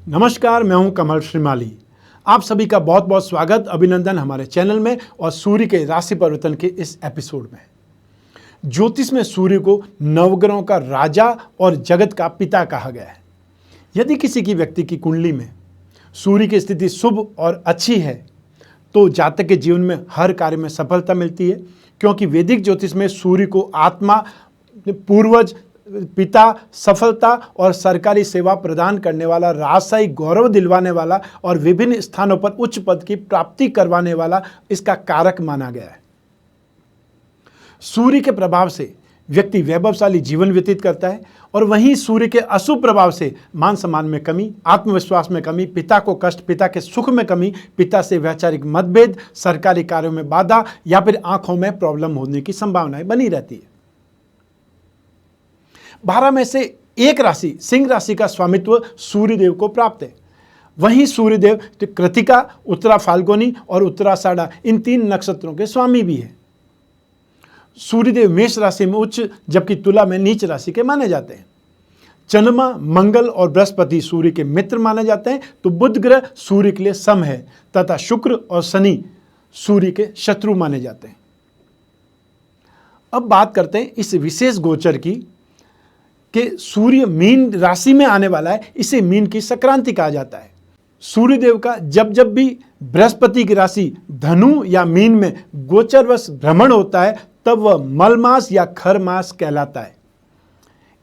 नमस्कार, मैं हूं कमल श्रीमाली। आप सभी का बहुत बहुत स्वागत, अभिनंदन हमारे चैनल में और सूर्य के राशि परिवर्तन के इस एपिसोड में। ज्योतिष में सूर्य को नवग्रहों का राजा और जगत का पिता कहा गया है। यदि किसी की व्यक्ति की कुंडली में सूर्य की स्थिति शुभ और अच्छी है तो जातक के जीवन में हर कार्य में सफलता मिलती है, क्योंकि वैदिक ज्योतिष में सूर्य को आत्मा, पूर्वज, पिता, सफलता और सरकारी सेवा प्रदान करने वाला, राजशाही गौरव दिलवाने वाला और विभिन्न स्थानों पर उच्च पद की प्राप्ति करवाने वाला इसका कारक माना गया है। सूर्य के प्रभाव से व्यक्ति वैभवशाली जीवन व्यतीत करता है और वहीं सूर्य के अशुभ प्रभाव से मान सम्मान में कमी, आत्मविश्वास में कमी, पिता को कष्ट, पिता के सुख में कमी, पिता से वैचारिक मतभेद, सरकारी कार्यों में बाधा या फिर आंखों में प्रॉब्लम होने की संभावनाएं बनी रहती है। 12 में से एक राशि सिंह राशि का स्वामित्व सूर्यदेव को प्राप्त है। वहीं सूर्यदेव कृतिका, उत्तरा फाल्गुनी और उत्तराषाढ़ा इन 3 नक्षत्रों के स्वामी भी है। सूर्यदेव मेष राशि में उच्च जबकि तुला में नीच राशि के माने जाते हैं। चंद्रमा, मंगल और बृहस्पति सूर्य के मित्र माने जाते हैं, तो बुध ग्रह सूर्य के लिए सम है तथा शुक्र और शनि सूर्य के शत्रु माने जाते हैं। अब बात करते हैं इस विशेष गोचर की कि सूर्य मीन राशि में आने वाला है। इसे मीन की संक्रांति कहा जाता है। सूर्यदेव का जब जब भी बृहस्पति की राशि धनु या मीन में गोचरवश भ्रमण होता है तब वह मलमास या खर मास कहलाता है।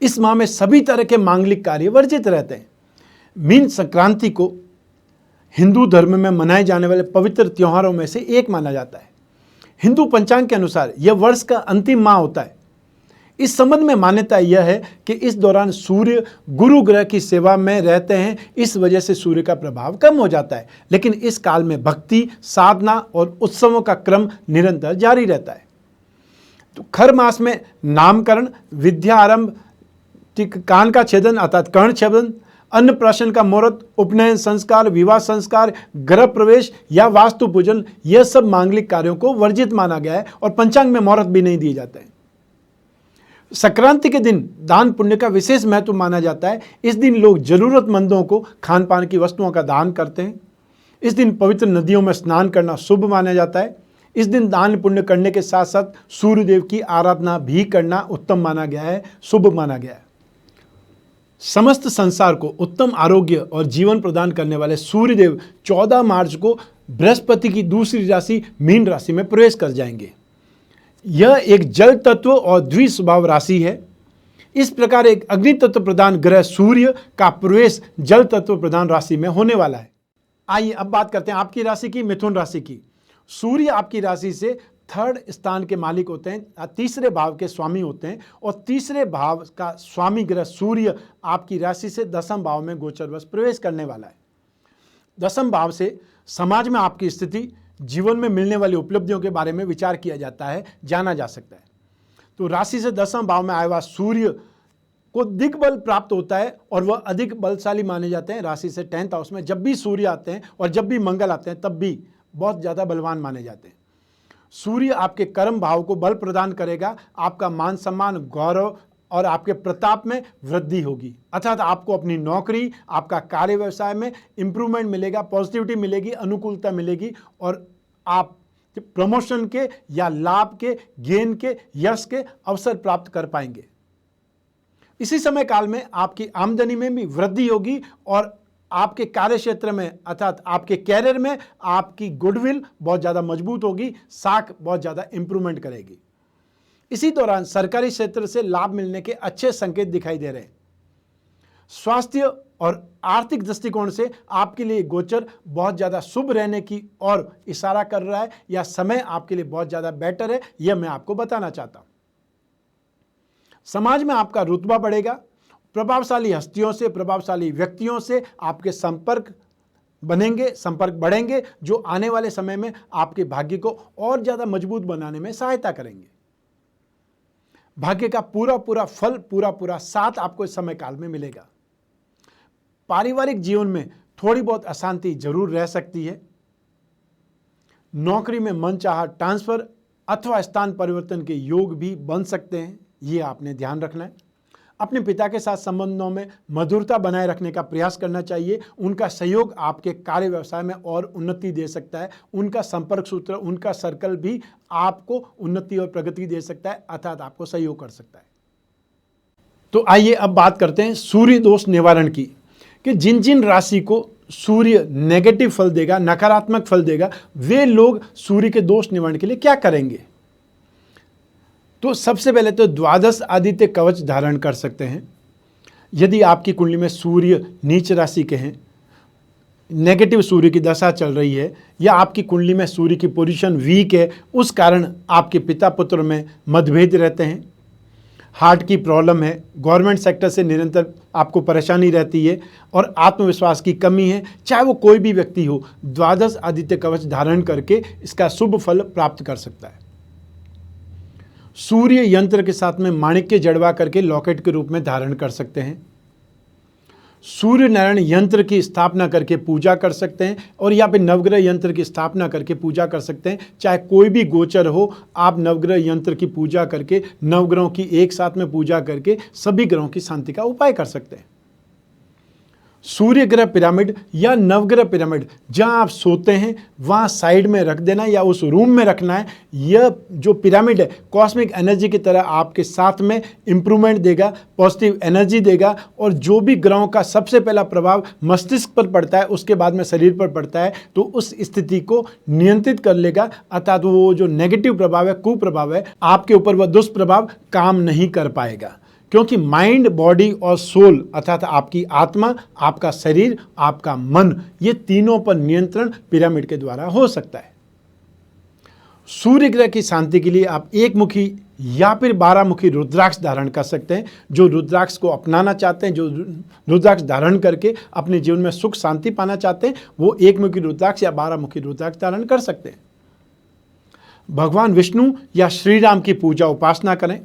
इस माह में सभी तरह के मांगलिक कार्य वर्जित रहते हैं। मीन संक्रांति को हिंदू धर्म में मनाए जाने वाले पवित्र त्योहारों में से एक माना जाता है। हिंदू पंचांग के अनुसार यह वर्ष का अंतिम माह होता है। इस संबंध में मान्यता यह है कि इस दौरान सूर्य गुरु ग्रह की सेवा में रहते हैं, इस वजह से सूर्य का प्रभाव कम हो जाता है। लेकिन इस काल में भक्ति, साधना और उत्सवों का क्रम निरंतर जारी रहता है। तो खर मास में नामकरण, विद्या आरंभ, कान का छेदन अर्थात कर्ण छेदन, अन्नप्राशन का मुहूर्त, उपनयन संस्कार, विवाह संस्कार, गृह प्रवेश या वास्तु पूजन, यह सब मांगलिक कार्यों को वर्जित माना गया है और पंचांग में मुहूर्त भी नहीं दिए जाते हैं। संक्रांति के दिन दान पुण्य का विशेष महत्व माना जाता है। इस दिन लोग जरूरतमंदों को खान पान की वस्तुओं का दान करते हैं। इस दिन पवित्र नदियों में स्नान करना शुभ माना जाता है। इस दिन दान पुण्य करने के साथ साथ सूर्यदेव की आराधना भी करना उत्तम माना गया है, शुभ माना गया है। समस्त संसार को उत्तम आरोग्य और जीवन प्रदान करने वाले सूर्यदेव 14 मार्च को बृहस्पति की दूसरी राशि मीन राशि में प्रवेश कर जाएंगे। यह एक जल तत्व और द्विस्वभाव राशि है। इस प्रकार एक अग्नि तत्व प्रदान ग्रह सूर्य का प्रवेश जल तत्व प्रदान राशि में होने वाला है। आइए अब बात करते हैं आपकी राशि की, मिथुन राशि की। सूर्य आपकी राशि से 3rd स्थान के मालिक होते हैं, तीसरे भाव के स्वामी होते हैं और तीसरे भाव का स्वामी ग्रह सूर्य आपकी राशि से 10वें भाव में गोचरवश प्रवेश करने वाला है। 10वें भाव से समाज में आपकी स्थिति, जीवन में मिलने वाली उपलब्धियों के बारे में विचार किया जाता है, जाना जा सकता है। तो राशि से 10वें भाव में आया हुआ सूर्य को दिग्बल प्राप्त होता है और वह अधिक बलशाली माने जाते हैं। राशि से 10th हाउस में जब भी सूर्य आते हैं और जब भी मंगल आते हैं तब भी बहुत ज़्यादा बलवान माने जाते हैं। सूर्य आपके कर्म भाव को बल प्रदान करेगा, आपका मान सम्मान, गौरव और आपके प्रताप में वृद्धि होगी, अर्थात आपको अपनी नौकरी, आपका कार्य व्यवसाय में इंप्रूवमेंट मिलेगा, पॉजिटिविटी मिलेगी, अनुकूलता मिलेगी और आप प्रमोशन के या लाभ के, गेन के, यश के अवसर प्राप्त कर पाएंगे। इसी समय काल में आपकी आमदनी में भी वृद्धि होगी और आपके कार्य क्षेत्र में अर्थात आपके कैरियर में आपकी गुडविल बहुत ज़्यादा मजबूत होगी, साख बहुत ज़्यादा इंप्रूवमेंट करेगी। इसी दौरान सरकारी क्षेत्र से लाभ मिलने के अच्छे संकेत दिखाई दे रहे हैं। स्वास्थ्य और आर्थिक दृष्टिकोण से आपके लिए गोचर बहुत ज़्यादा शुभ रहने की ओर इशारा कर रहा है या समय आपके लिए बहुत ज़्यादा बेटर है, यह मैं आपको बताना चाहता हूं। समाज में आपका रुतबा बढ़ेगा, प्रभावशाली हस्तियों से, प्रभावशाली व्यक्तियों से आपके संपर्क बनेंगे, संपर्क बढ़ेंगे, जो आने वाले समय में आपके भाग्य को और ज़्यादा मजबूत बनाने में सहायता करेंगे। भाग्य का पूरा पूरा फल, पूरा पूरा साथ आपको इस समय काल में मिलेगा। पारिवारिक जीवन में थोड़ी बहुत अशांति जरूर रह सकती है। नौकरी में मनचाहा ट्रांसफर अथवा स्थान परिवर्तन के योग भी बन सकते हैं, ये आपने ध्यान रखना है। अपने पिता के साथ संबंधों में मधुरता बनाए रखने का प्रयास करना चाहिए। उनका सहयोग आपके कार्य व्यवसाय में और उन्नति दे सकता है। उनका संपर्क सूत्र, उनका सर्कल भी आपको उन्नति और प्रगति दे सकता है, अर्थात आपको सहयोग कर सकता है। तो आइए अब बात करते हैं सूर्य दोष निवारण की, कि जिन जिन राशि को सूर्य नेगेटिव फल देगा, नकारात्मक फल देगा, वे लोग सूर्य के दोष निवारण के लिए क्या करेंगे। तो सबसे पहले तो द्वादश आदित्य कवच धारण कर सकते हैं। यदि आपकी कुंडली में सूर्य नीच राशि के हैं, नेगेटिव सूर्य की दशा चल रही है, या आपकी कुंडली में सूर्य की पोजीशन वीक है, उस कारण आपके पिता पुत्र में मतभेद रहते हैं, हार्ट की प्रॉब्लम है, गवर्नमेंट सेक्टर से निरंतर आपको परेशानी रहती है और आत्मविश्वास की कमी है, चाहे वो कोई भी व्यक्ति हो, द्वादश आदित्य कवच धारण करके इसका शुभ फल प्राप्त कर सकता है। सूर्य यंत्र के साथ में माणिक्य जड़वा करके लॉकेट के रूप में धारण कर सकते हैं। सूर्य नारायण यंत्र की स्थापना करके पूजा कर सकते हैं, और यहाँ पे नवग्रह यंत्र की स्थापना करके पूजा कर सकते हैं। चाहे कोई भी गोचर हो, आप नवग्रह यंत्र की पूजा करके, नवग्रहों की एक साथ में पूजा करके सभी ग्रहों की शांति का उपाय कर सकते हैं। सूर्य ग्रह पिरामिड या नवग्रह पिरामिड जहां आप सोते हैं वहां साइड में रख देना या उस रूम में रखना है। यह जो पिरामिड है कॉस्मिक एनर्जी की तरह आपके साथ में इंप्रूवमेंट देगा, पॉजिटिव एनर्जी देगा, और जो भी ग्रहों का सबसे पहला प्रभाव मस्तिष्क पर पड़ता है, उसके बाद में शरीर पर पड़ता है, तो उस स्थिति को नियंत्रित कर लेगा। अर्थात वो जो नेगेटिव प्रभाव है, कुप्रभाव है, आपके ऊपर वह दुष्प्रभाव काम नहीं कर पाएगा, क्योंकि माइंड, बॉडी और सोल अर्थात आपकी आत्मा, आपका शरीर, आपका मन, ये तीनों पर नियंत्रण पिरामिड के द्वारा हो सकता है। सूर्य ग्रह की शांति के लिए आप एक मुखी या फिर 12 मुखी रुद्राक्ष धारण कर सकते हैं। जो रुद्राक्ष को अपनाना चाहते हैं, जो रुद्राक्ष धारण करके अपने जीवन में सुख शांति पाना चाहते हैं, वो एक मुखी रुद्राक्ष या 12 मुखी रुद्राक्ष धारण कर सकते हैं। भगवान विष्णु या श्री राम की पूजा उपासना करें।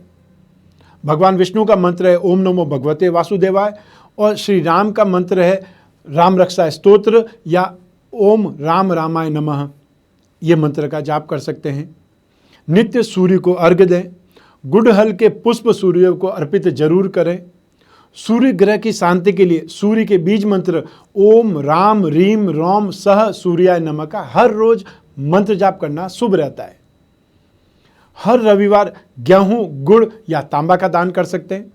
भगवान विष्णु का मंत्र है ओम नमो भगवते वासुदेवाय, और श्री राम का मंत्र है राम रक्षा स्तोत्र या ओम राम रामाय नमः। ये मंत्र का जाप कर सकते हैं। नित्य सूर्य को अर्घ्य दें। गुड़हल के पुष्प सूर्य को अर्पित जरूर करें। सूर्य ग्रह की शांति के लिए सूर्य के बीज मंत्र ओम राम रीम रोम सह सूर्याय नमः का हर रोज मंत्र जाप करना शुभ रहता है। हर रविवार गेहूं, गुड़ या तांबा का दान कर सकते हैं।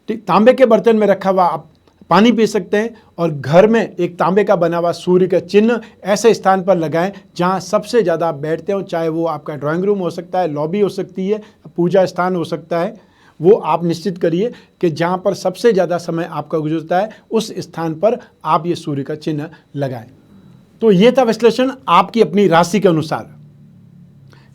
ठीक, तांबे के बर्तन में रखा हुआ आप पानी पी सकते हैं, और घर में एक तांबे का बना हुआ सूर्य का चिन्ह ऐसे स्थान पर लगाएं जहां सबसे ज़्यादा आप बैठते हो। चाहे वो आपका ड्राइंग रूम हो सकता है, लॉबी हो सकती है, पूजा स्थान हो सकता है। वो आप निश्चित करिए कि जहां पर सबसे ज़्यादा समय आपका गुजरता है, उस स्थान पर आप ये सूर्य का चिन्ह लगाएं। तो ये था विश्लेषण आपकी अपनी राशि के अनुसार।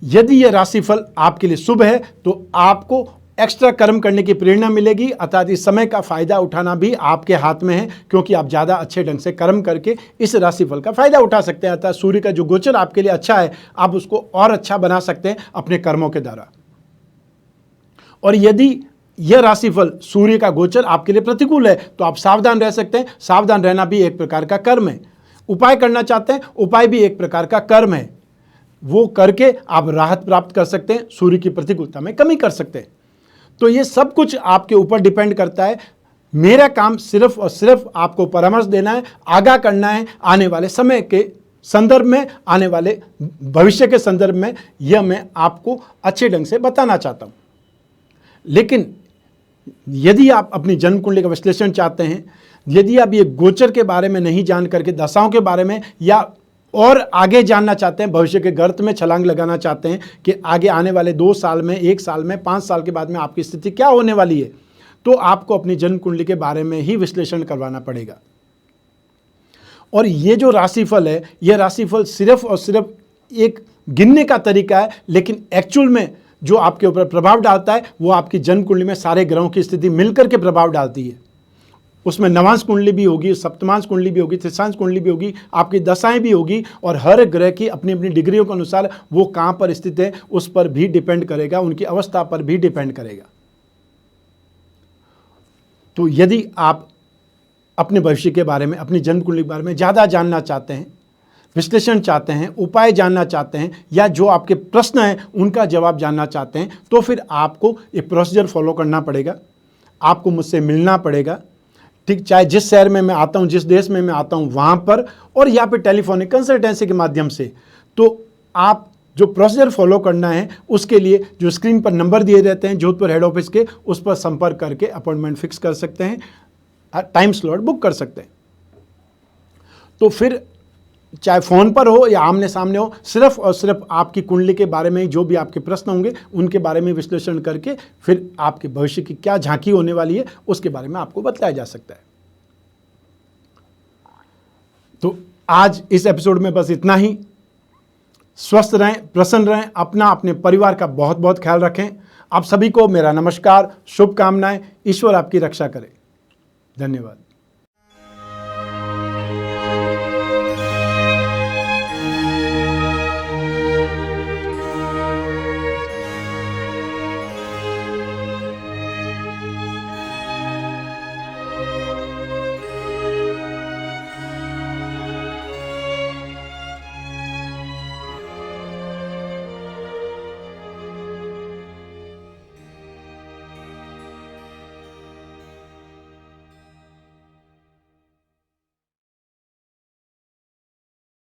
यदि यह राशिफल आपके लिए शुभ है तो आपको एक्स्ट्रा कर्म करने की प्रेरणा मिलेगी, अर्थात इस समय का फायदा उठाना भी आपके हाथ में है, क्योंकि आप ज़्यादा अच्छे ढंग से कर्म करके इस राशिफल का फायदा उठा सकते हैं। अर्थात सूर्य का जो गोचर आपके लिए अच्छा है, आप उसको और अच्छा बना सकते हैं अपने कर्मों के द्वारा। और यदि यह राशिफल सूर्य का गोचर आपके लिए प्रतिकूल है तो आप सावधान रह सकते हैं। सावधान रहना भी एक प्रकार का कर्म है। उपाय करना चाहते हैं, उपाय भी एक प्रकार का कर्म है। वो करके आप राहत प्राप्त कर सकते हैं, सूर्य की प्रतिकूलता में कमी कर सकते हैं। तो ये सब कुछ आपके ऊपर डिपेंड करता है। मेरा काम सिर्फ और सिर्फ आपको परामर्श देना है, आगाह करना है। आने वाले समय के संदर्भ में, आने वाले भविष्य के संदर्भ में यह मैं आपको अच्छे ढंग से बताना चाहता हूँ। लेकिन यदि आप अपनी जन्म कुंडली का विश्लेषण चाहते हैं, यदि आप ये गोचर के बारे में नहीं जान करके दशाओं के बारे में या और आगे जानना चाहते हैं, भविष्य के गर्त में छलांग लगाना चाहते हैं कि आगे आने वाले 2 साल में, 1 साल में, 5 साल के बाद में आपकी स्थिति क्या होने वाली है, तो आपको अपनी जन्म कुंडली के बारे में ही विश्लेषण करवाना पड़ेगा। और ये जो राशिफल है, यह राशिफल सिर्फ और सिर्फ एक गिनने का तरीका है, लेकिन एक्चुअल में जो आपके ऊपर प्रभाव डालता है वो आपकी जन्म कुंडली में सारे ग्रहों की स्थिति मिलकर के प्रभाव डालती है। उसमें नवांश कुंडली भी होगी, सप्तमांश कुंडली भी होगी, तृतीयांश कुंडली भी होगी, आपकी दशाएं भी होगी, और हर ग्रह की अपनी अपनी डिग्रियों के अनुसार वो कहाँ पर स्थित है उस पर भी डिपेंड करेगा, उनकी अवस्था पर भी डिपेंड करेगा। तो यदि आप अपने भविष्य के बारे में, अपनी जन्म कुंडली के बारे में ज़्यादा जानना चाहते हैं, विश्लेषण चाहते हैं, उपाय जानना चाहते हैं, या जो आपके प्रश्न हैं उनका जवाब जानना चाहते हैं, तो फिर आपको एक प्रोसीजर फॉलो करना पड़ेगा। आपको मुझसे मिलना पड़ेगा, ठीक, चाहे जिस शहर में मैं आता हूँ, जिस देश में मैं आता हूँ वहाँ पर, और या फिर टेलीफोनिक कंसल्टेंसी के माध्यम से। तो आप जो प्रोसीजर फॉलो करना है उसके लिए जो स्क्रीन पर नंबर दिए रहते हैं जोधपुर हेड ऑफिस के, उस पर संपर्क करके अपॉइंटमेंट फिक्स कर सकते हैं, टाइम स्लॉट बुक कर सकते हैं। तो फिर चाहे फ़ोन पर हो या आमने सामने हो, सिर्फ और सिर्फ आपकी कुंडली के बारे में जो भी आपके प्रश्न होंगे उनके बारे में विश्लेषण करके फिर आपके भविष्य की क्या झांकी होने वाली है उसके बारे में आपको बताया जा सकता है। तो आज इस एपिसोड में बस इतना ही। स्वस्थ रहें, प्रसन्न रहें, अपना अपने परिवार का बहुत बहुत ख्याल रखें। आप सभी को मेरा नमस्कार, शुभकामनाएं। ईश्वर आपकी रक्षा करे। धन्यवाद।